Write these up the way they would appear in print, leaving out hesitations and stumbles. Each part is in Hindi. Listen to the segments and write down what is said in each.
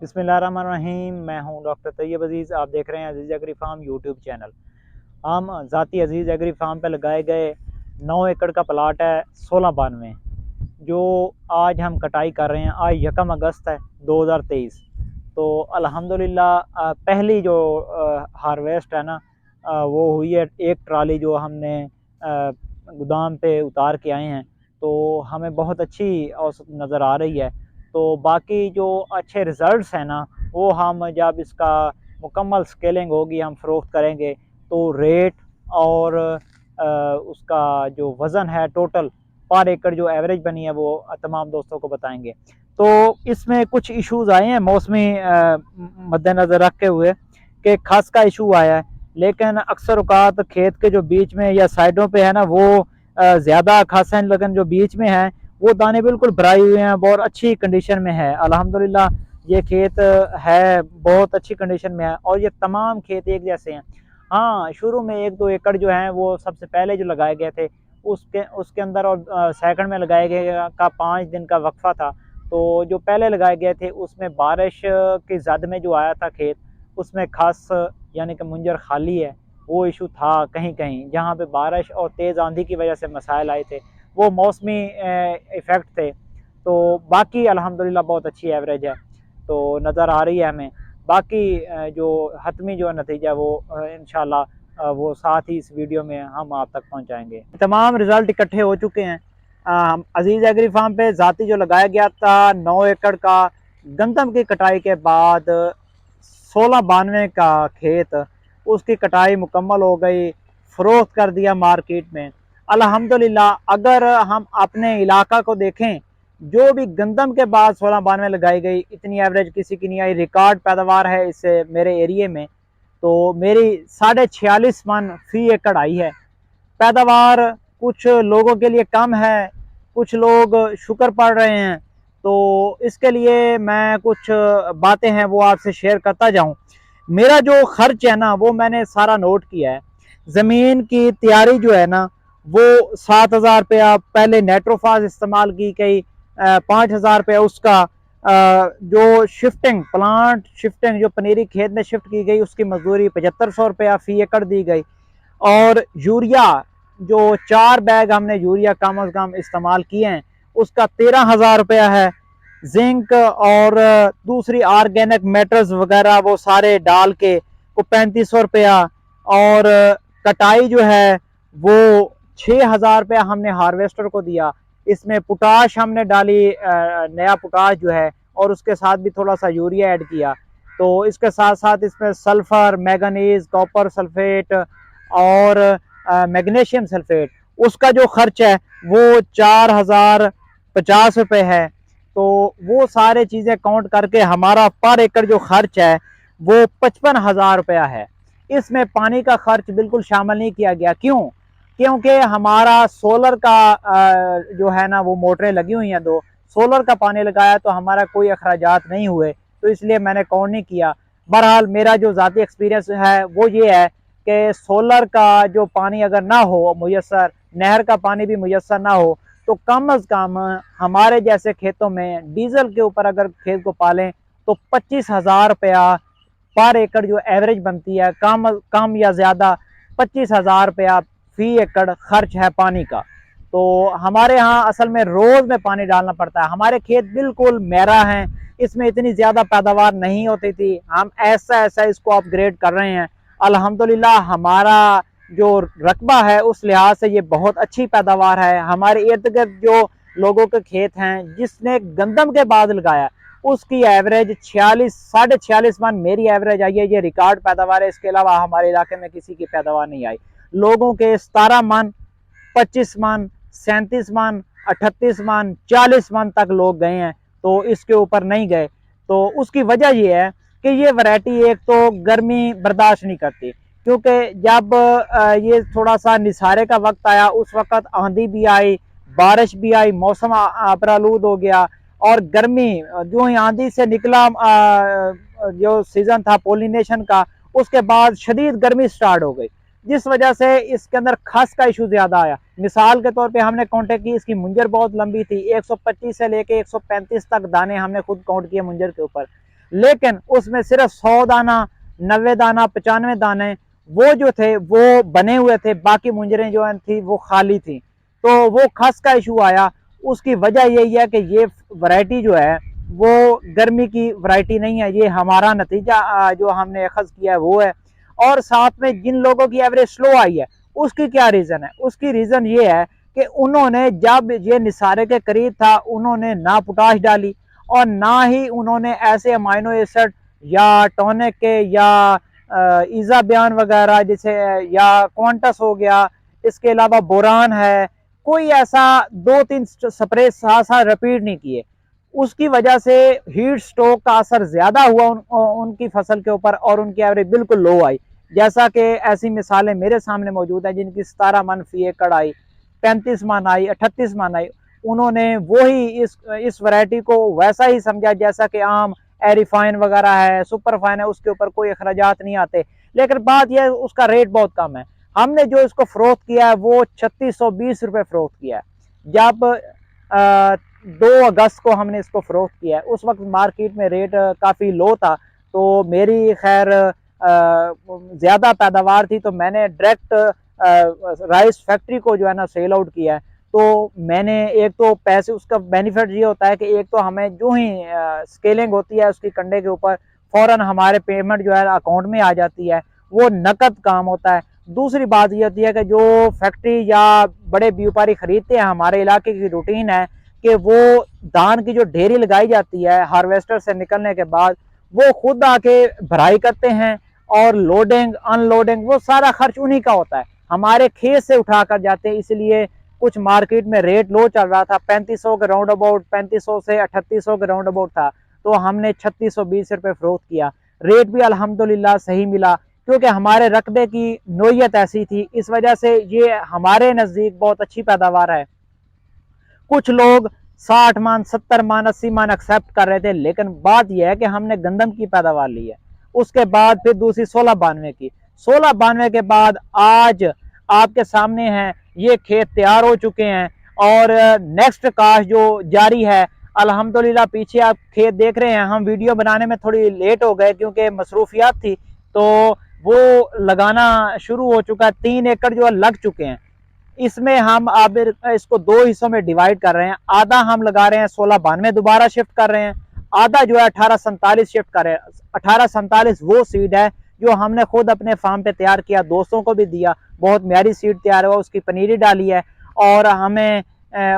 बिस्मिल्लाहिर्रहमानिर्रहीम। मैं हूं डॉक्टर तैयब अजीज़। आप देख रहे हैं अजीज़ एग्री फार्म यूट्यूब चैनल। हम ज़ाती अजीज़ एग्री फार्म पे लगाए गए 9 एकड़ का प्लाट है 1692, जो आज हम कटाई कर रहे हैं। आज 1 अगस्त है 2023। तो अल्हम्दुलिल्लाह पहली जो हार्वेस्ट है ना, वो हुई है। एक ट्राली जो हमने गोदाम पे उतार के आए हैं, तो हमें बहुत अच्छी औसत नज़र आ रही है। तो बाकी जो अच्छे रिज़ल्ट्स हैं ना, वो हम जब इसका मुकम्मल स्केलिंग होगी, हम फ़रोख्त करेंगे, तो रेट और उसका जो वज़न है टोटल पर एकड़ जो एवरेज बनी है, वो तमाम दोस्तों को बताएंगे। तो इसमें कुछ इश्यूज़ आए हैं मौसमी मद्देनज़र रखते हुए, कि खस का इशू आया है। लेकिन अक्सर औक़ात खेत के जो बीच में या साइडों पे है ना, वो ज़्यादा खस हैं, लेकिन जो बीच में है वो दाने बिल्कुल भराए हुए हैं, बहुत अच्छी कंडीशन में है। अल्हम्दुलिल्लाह ये खेत है बहुत अच्छी कंडीशन में है, और ये तमाम खेत एक जैसे हैं। हाँ, शुरू में 1-2 एकड़ जो हैं वो सबसे पहले जो लगाए गए थे, उसके उसके अंदर, और सेकंड में लगाए गए का 5 दिन का वक्फा था। तो जो पहले लगाए गए थे उसमें बारिश की ज़द में जो आया था खेत, उसमें खस यानी कि मुंजर खाली है, वो इशू था कहीं कहीं, जहाँ पे बारिश और तेज़ आंधी की वजह से मसाइल आए थे, वो मौसमी इफ़ेक्ट थे। तो बाकी अल्हम्दुलिल्लाह बहुत अच्छी एवरेज है, तो नज़र आ रही है हमें। बाकी जो हतमी जो नतीजा वो इंशाल्लाह वो साथ ही इस वीडियो में हम आप तक पहुंचाएंगे। तमाम रिज़ल्ट इकट्ठे हो चुके हैं। अजीज़ एग्री फार्म पे ज़ाती जो लगाया गया था 9 एकड़ का, गंदम की कटाई के बाद 1692 का खेत, उसकी कटाई मुकम्मल हो गई, फ़रोख्त कर दिया मार्केट में। अल्हम्दुलिल्लाह अगर हम अपने इलाका को देखें, जो भी गंदम के बाद 1692 लगाई गई, इतनी एवरेज किसी की नहीं आई। रिकॉर्ड पैदावार है इससे मेरे एरिए में। तो मेरी 46.5 मन फी एकड़ आई है पैदावार। कुछ लोगों के लिए कम है, कुछ लोग शुक्र पढ़ रहे हैं। तो इसके लिए मैं कुछ बातें हैं वो आपसे शेयर करता जाऊं। मेरा जो खर्च है ना, वो मैंने सारा नोट किया है। ज़मीन की तैयारी जो है ना, वो 7,000 रुपया पहले नेट्रोफास इस्तेमाल की गई, 5,000 रुपया उसका जो शिफ्टिंग, प्लांट शिफ्टिंग जो पनीरी खेत में शिफ्ट की गई, उसकी मजदूरी 7500 रुपया फी एकड़ दी गई। और यूरिया जो 4 बैग हमने यूरिया कम अज़ कम इस्तेमाल किए हैं, उसका 13,000 रुपया है। जिंक और दूसरी ऑर्गेनिक मैटर्स वगैरह वो सारे डाल के को 3500 रुपया। और कटाई जो है वो 6,000 रुपया हमने हार्वेस्टर को दिया। इसमें पोटाश हमने डाली, नया पोटाश जो है, और उसके साथ भी थोड़ा सा यूरिया ऐड किया। तो इसके साथ साथ इसमें सल्फर, मैंगनीज, कॉपर सल्फेट और मैग्नीशियम सल्फेट, उसका जो खर्च है वो 4,050 रुपये है। तो वो सारे चीज़ें काउंट करके हमारा पर एकड़ जो खर्च है वो 55,000 रुपया है। इसमें पानी का खर्च बिल्कुल शामिल नहीं किया गया। क्यों? क्योंकि हमारा सोलर का जो है ना, वो मोटरें लगी हुई हैं 2, सोलर का पानी लगाया, तो हमारा कोई अखराजात नहीं हुए, तो इसलिए मैंने काउंट नहीं किया। बहरहाल मेरा जो ज़ाती एक्सपीरियंस है वो ये है कि सोलर का जो पानी अगर ना हो मुयस्सर, नहर का पानी भी मुयस्सर ना हो, तो कम अज़ कम हमारे जैसे खेतों में डीजल के ऊपर अगर खेत को पालें, तो 25,000 रुपया पर एकड़ जो एवरेज बनती है, कम कम या ज़्यादा 25,000 रुपया फी एकड़ खर्च है पानी का। तो हमारे यहाँ असल में रोज़ में पानी डालना पड़ता है। हमारे खेत बिल्कुल मेरा हैं, इसमें इतनी ज़्यादा पैदावार नहीं होती थी, हम ऐसा ऐसा इसको अपग्रेड कर रहे हैं। अल्हम्दुलिल्लाह हमारा जो रकबा है उस लिहाज से ये बहुत अच्छी पैदावार है। हमारे इर्द गिर्द जो लोगों के खेत हैं, जिसने गंदम के बाद लगाया, उसकी एवरेज 46-46.5 मन मेरी एवरेज आई है। ये रिकॉर्ड पैदावार है, इसके अलावा हमारे इलाके में किसी की पैदावार नहीं आई। लोगों के 17 मन, 25 मन, 37 मन, 38 मन, 40 मन तक लोग गए हैं, तो इसके ऊपर नहीं गए। तो उसकी वजह यह है कि ये वैरायटी एक तो गर्मी बर्दाश्त नहीं करती, क्योंकि जब ये थोड़ा सा निसारे का वक्त आया, उस वक्त आंधी भी आई, बारिश भी आई, मौसम अपरालूद हो गया, और गर्मी जो ही आंधी से निकला, जो सीज़न था पोलिनेशन का, उसके बाद शदीद गर्मी स्टार्ट हो गई, जिस वजह से इसके अंदर खस का इशू ज़्यादा आया। मिसाल के तौर पे हमने काउंट की, इसकी मुंजर बहुत लंबी थी, 125 से लेके 135 तक दाने हमने खुद काउंट किए मुंजर के ऊपर। लेकिन उसमें सिर्फ 100 दाना, 90 दाना, 95 दाने वो जो थे वो बने हुए थे, बाकी मुंजरें जो थी वो खाली थी। तो वो खस का इशू आया। उसकी वजह यही है कि ये वैरायटी जो है वो गर्मी की वैरायटी नहीं है, ये हमारा नतीजा जो हमने अखज़ किया है वो है। और साथ में जिन लोगों की एवरेज स्लो आई है उसकी क्या रीज़न है? उसकी रीज़न ये है कि उन्होंने जब ये निसारे के करीब था उन्होंने ना पोटाश डाली और ना ही उन्होंने ऐसे अमाइनो एसिड या टॉनिक के या ईजा बयान वगैरह जैसे या क्वांटस हो गया, इसके अलावा बोरान है, कोई ऐसा 2-3 स्प्रे साथ साथ रिपीट नहीं किए। उसकी वजह से हीट स्ट्रोक का असर ज्यादा हुआ उनकी फसल के ऊपर और उनकी एवरेज बिल्कुल लो आई। जैसा कि ऐसी मिसालें मेरे सामने मौजूद हैं जिनकी 17 मन फी एकड़ आई, 35 मन आई, 38 मन आई। उन्होंने वही इस वैरायटी को वैसा ही समझा जैसा कि आम एरिफाइन वगैरह है, सुपरफाइन है, उसके ऊपर कोई अखराजात नहीं आते। लेकिन बात यह उसका रेट बहुत कम है। हमने जो इसको फरोख्त किया है वो 3620 रुपये फरोख्त किया है। जब 2 अगस्त को हमने इसको फरोख्त किया है उस वक्त मार्केट में रेट काफ़ी लो था, तो मेरी खैर ज़्यादा पैदावार थी तो मैंने डायरेक्ट राइस फैक्ट्री को जो है ना सेल आउट किया है। तो मैंने एक तो पैसे, उसका बेनिफिट ये होता है कि एक तो हमें जो ही स्केलिंग होती है उसकी कंडे के ऊपर फ़ौरन हमारे पेमेंट जो है अकाउंट में आ जाती है, वो नकद काम होता है। दूसरी बात ये होती है कि जो फैक्ट्री या बड़े व्यापारी खरीदते हैं, हमारे इलाके की रूटीन है कि वो धान की जो ढेरी लगाई जाती है हार्वेस्टर से निकलने के बाद वो खुद आके भराई करते हैं और लोडिंग अनलोडिंग वो सारा खर्च उन्हीं का होता है, हमारे खेत से उठा कर जाते हैं। इसलिए कुछ मार्केट में रेट लो चल रहा था, 3500 के राउंड अबाउट, 3500 से 3800 के राउंड अबाउट था, तो हमने 3620 रुपये फरोख्त किया। रेट भी अल्हम्दुलिल्लाह सही मिला क्योंकि हमारे रकबे की नोयत ऐसी थी, इस वजह से ये हमारे नज़दीक बहुत अच्छी पैदावार है। कुछ लोग 60 मन, 70 मन, 80 मन एक्सेप्ट कर रहे थे, लेकिन बात यह है कि हमने गंदम की पैदावार ली है। उसके बाद फिर दूसरी 1692 की, 1692 के बाद आज आपके सामने है, ये खेत तैयार हो चुके हैं और नेक्स्ट काश जो जारी है अल्हम्दुलिल्लाह। पीछे आप खेत देख रहे हैं, हम वीडियो बनाने में थोड़ी लेट हो गए क्योंकि मसरूफियात थी, तो वो लगाना शुरू हो चुका है। 3 एकड़ जो लग चुके हैं। इसमें हम अब इसको 2 हिस्सों में डिवाइड कर रहे हैं। आधा हम लगा रहे हैं 1692 दोबारा शिफ्ट कर रहे हैं, आधा जो है 1847 शिफ्ट कर रहे हैं। 1847 वो सीड है जो हमने खुद अपने फार्म पे तैयार किया, दोस्तों को भी दिया, बहुत म्यारी सीड तैयार हुआ, उसकी पनीरी डाली है और हमें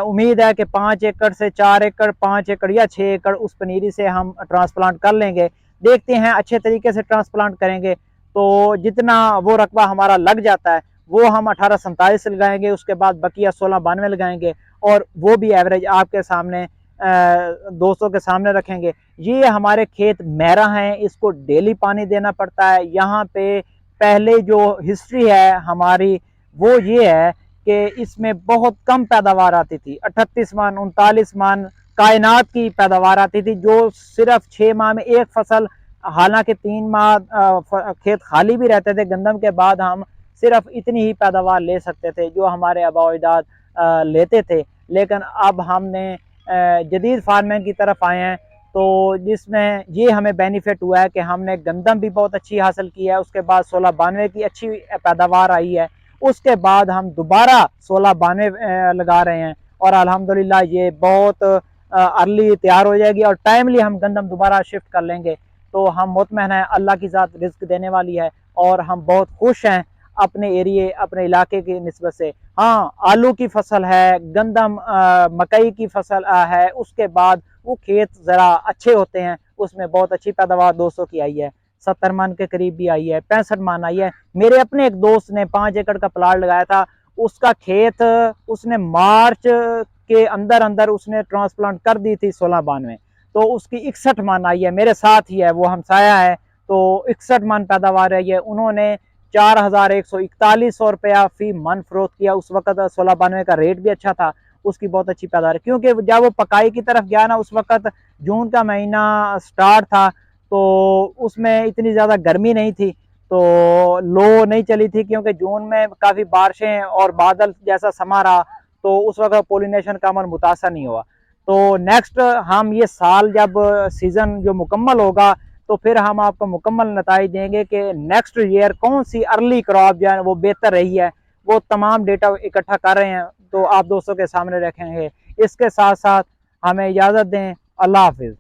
उम्मीद है कि 5 एकड़ से 4 एकड़, 5 एकड़ या 6 एकड़ उस पनीरी से हम ट्रांसप्लांट कर लेंगे। देखते हैं, अच्छे तरीके से ट्रांसप्लांट करेंगे तो जितना वो रकबा हमारा लग जाता है वो हम 1847 लगाएंगे, उसके बाद बकिया 1692 लगाएंगे और वो भी एवरेज आपके सामने दोस्तों के सामने रखेंगे। ये हमारे खेत मेरा हैं, इसको डेली पानी देना पड़ता है। यहाँ पे पहले जो हिस्ट्री है हमारी वो ये है कि इसमें बहुत कम पैदावार आती थी, 38 मन, 39 मन कायनात की पैदावार आती थी, जो सिर्फ 6 माह में एक फसल, हालांकि 3 माह खेत खाली भी रहते थे। गंदम के बाद हम सिर्फ इतनी ही पैदावार ले सकते थे जो हमारे आबा अजदाद लेते थे। लेकिन अब हमने जदीद फार्मिंग की तरफ आए हैं तो जिसमें ये हमें बेनिफिट हुआ है कि हमने गंदम भी बहुत अच्छी हासिल की है, उसके बाद 1692 की अच्छी पैदावार आई है, उसके बाद हम दोबारा 1692 लगा रहे हैं और अल्हम्दुलिल्लाह ये बहुत अर्ली तैयार हो जाएगी और टाइमली हम गंदम दोबारा शिफ्ट कर लेंगे। तो हम मुतमईन हैं, अल्लाह की ज़ात रिज़्क देने वाली है और हम बहुत खुश हैं अपने एरिए, अपने इलाके की निस्बत से। हाँ, आलू की फसल है, गंदम मकई की फसल है, उसके बाद वो खेत ज़रा अच्छे होते हैं, उसमें बहुत अच्छी पैदावार दोस्तों की आई है, 70 मन के करीब भी आई है, 65 मन आई है। मेरे अपने एक दोस्त ने 5 एकड़ का प्लाट लगाया था, उसका खेत उसने मार्च के अंदर अंदर उसने ट्रांसप्लांट कर दी थी 1692, तो उसकी 61 मन आई है। मेरे साथ ही है, वो हमसाया है, तो 61 मन पैदावार है। ये उन्होंने 4141 रुपया फी मन फरोख्त किया। उस वक्त 1692 का रेट भी अच्छा था, उसकी बहुत अच्छी पैदावार है क्योंकि जब वो पकाई की तरफ गया ना, उस वक्त जून का महीना स्टार्ट था, तो उसमें इतनी ज़्यादा गर्मी नहीं थी, तो लो नहीं चली थी क्योंकि जून में काफ़ी बारिशें और बादल जैसा समा रहा, तो उस वक्त पोलिनेशन का अमल मुतासर नहीं हुआ। तो नेक्स्ट हम ये साल जब सीज़न जो मुकम्मल होगा तो फिर हम आपको मुकम्मल नताइज देंगे कि नेक्स्ट ईयर कौन सी अर्ली क्रॉप जो है वो बेहतर रही है। वो तमाम डेटा इकट्ठा कर रहे हैं तो आप दोस्तों के सामने रखेंगे। इसके साथ साथ हमें इजाज़त दें। अल्लाह हाफिज़।